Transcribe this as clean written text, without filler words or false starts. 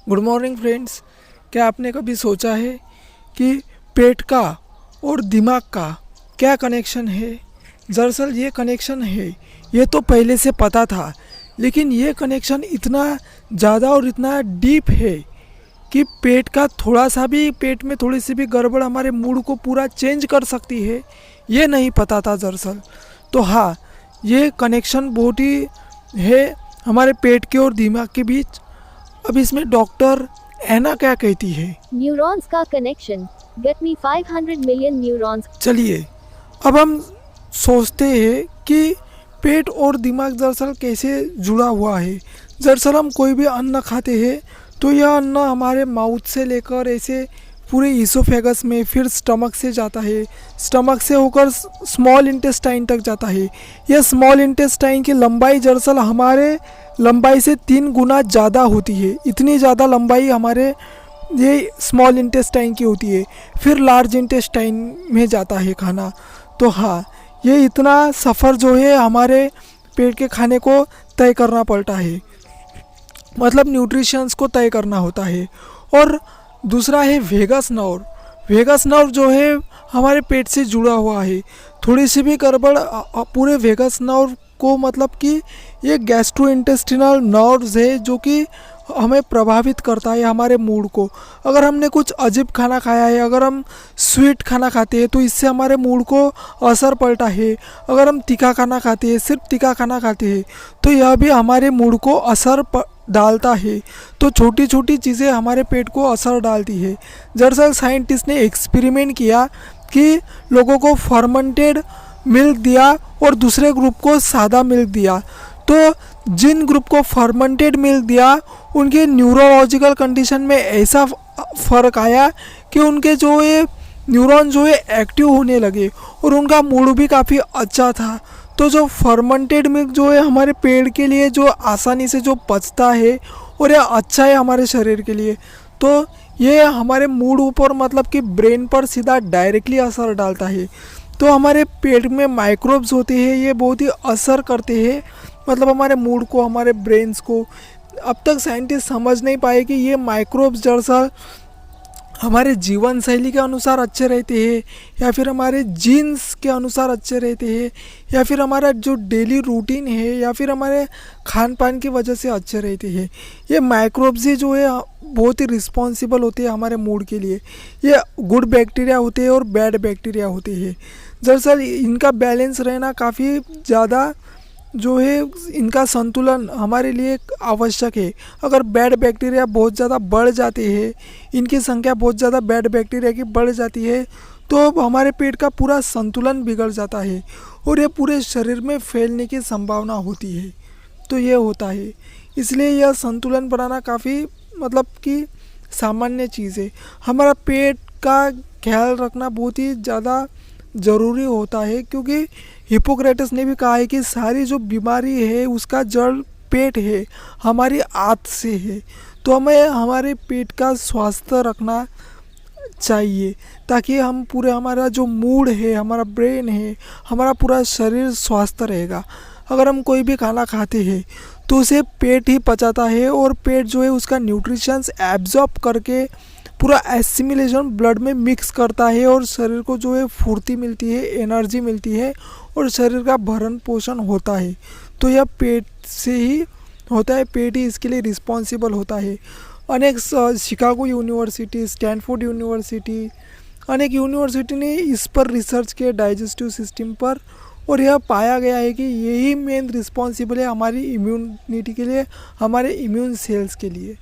Good morning friends. क्या आपने कभी सोचा है कि पेट का और दिमाग का क्या कनेक्शन है? दरअसल ये कनेक्शन है, ये तो पहले से पता था, लेकिन ये कनेक्शन इतना ज़्यादा और इतना डीप है कि पेट का थोड़ा सा भी, पेट में थोड़ी सी भी गड़बड़ हमारे मूड को पूरा चेंज कर सकती है, ये नहीं पता था दरअसल। तो हाँ, ये कनेक्शन बहुत ही है हमारे पेट के और दिमाग के बीच। अब इसमें डॉक्टर एना क्या कहती है? न्यूरॉन्स का connection. Get me 500 million neurons. चलिए, अब हम सोचते हैं कि पेट और दिमाग दरअसल कैसे जुड़ा हुआ है। दरअसल हम कोई भी अन्न खाते हैं तो यह अन्न हमारे माउथ से लेकर ऐसे पूरे ईसोफेगस में, फिर स्टमक से जाता है, स्टमक से होकर स्मॉल इंटेस्टाइन तक जाता है। यह स्मॉल इंटेस्टाइन की लंबाई दरअसल हमारे लंबाई से 3 गुना ज़्यादा होती है। इतनी ज़्यादा लंबाई हमारे ये स्मॉल इंटेस्टाइन की होती है। फिर लार्ज इंटेस्टाइन में जाता है खाना। तो हाँ, ये इतना सफ़र जो है हमारे पेट के खाने को तय करना पड़ता है, मतलब न्यूट्रिशंस को तय करना होता है। और दूसरा है वेगस नर्व। वेगस नर्व जो है हमारे पेट से जुड़ा हुआ है। थोड़ी सी भी गड़बड़ पूरे वेगस नर्व को, मतलब कि ये गैस्ट्रोइंटेस्टिनल नर्व्स है जो कि हमें प्रभावित करता है हमारे मूड को। अगर हमने कुछ अजीब खाना खाया है, अगर हम स्वीट खाना खाते हैं तो इससे हमारे मूड को असर पड़ता है। अगर हम तीखा खाना खाते हैं, सिर्फ तीखा खाना खाते हैं, तो यह भी हमारे मूड को असर डालता है। तो छोटी छोटी चीज़ें हमारे पेट को असर डालती है। दरअसल साइंटिस्ट ने एक्सपेरिमेंट किया कि लोगों को फर्मेंटेड मिल्क दिया और दूसरे ग्रुप को सादा मिल्क दिया। तो जिन ग्रुप को फर्मेंटेड मिल्क दिया उनके न्यूरोलॉजिकल कंडीशन में ऐसा फ़र्क आया कि उनके जो ये न्यूरॉन जो है एक्टिव होने लगे और उनका मूड भी काफ़ी अच्छा था। तो जो फर्मेंटेड मिल्क जो है हमारे पेट के लिए जो आसानी से जो पचता है और यह अच्छा है हमारे शरीर के लिए। तो ये हमारे मूड ऊपर, मतलब कि ब्रेन पर सीधा डायरेक्टली असर डालता है। तो हमारे पेट में माइक्रोब्स होते हैं, ये बहुत ही असर करते हैं, मतलब हमारे मूड को, हमारे ब्रेन्स को। अब तक साइंटिस्ट समझ नहीं पाए कि ये माइक्रोब्स दरअसल हमारे जीवन शैली के अनुसार अच्छे रहते हैं, या फिर हमारे जीन्स के अनुसार अच्छे रहते हैं, या फिर हमारा जो डेली रूटीन है, या फिर हमारे खान पान की वजह से अच्छे रहते हैं। ये माइक्रोब्स ही जो है बहुत ही रिस्पॉन्सिबल होते हैं हमारे मूड के लिए। ये गुड बैक्टीरिया होते हैं और बैड बैक्टीरिया होते हैं। दरअसल इनका बैलेंस रहना काफ़ी ज़्यादा जो है, इनका संतुलन हमारे लिए आवश्यक है। अगर बैड बैक्टीरिया बहुत ज़्यादा बढ़ जाते हैं, इनकी संख्या बहुत ज़्यादा बैड बैक्टीरिया की बढ़ जाती है, तो हमारे पेट का पूरा संतुलन बिगड़ जाता है और ये पूरे शरीर में फैलने की संभावना होती है। तो ये होता है, इसलिए यह संतुलन बनाना काफ़ी, मतलब कि सामान्य चीज़ है। हमारा पेट का ख्याल रखना बहुत ही ज़्यादा ज़रूरी होता है, क्योंकि हिप्पोक्रेटस ने भी कहा है कि सारी जो बीमारी है उसका जड़ पेट है, हमारी आंत से है। तो हमें हमारे पेट का स्वास्थ्य रखना चाहिए, ताकि हम पूरे, हमारा जो मूड है, हमारा ब्रेन है, हमारा पूरा शरीर स्वस्थ रहेगा। अगर हम कोई भी खाना खाते हैं तो उसे पेट ही पचाता है और पेट जो है उसका न्यूट्रिशंस एब्जॉर्ब करके पूरा एसिमिलेशन ब्लड में मिक्स करता है और शरीर को जो है फुर्ती मिलती है, एनर्जी मिलती है और शरीर का भरण पोषण होता है। तो यह पेट से ही होता है, पेट ही इसके लिए रिस्पॉन्सिबल होता है। अनेक शिकागो यूनिवर्सिटी, स्टैनफोर्ड यूनिवर्सिटी, अनेक यूनिवर्सिटी ने इस पर रिसर्च किया, डाइजेस्टिव सिस्टम पर, और यह पाया गया है कि यही मेन रिस्पॉन्सिबल है हमारी इम्यूनिटी के लिए, हमारे इम्यून सेल्स के लिए।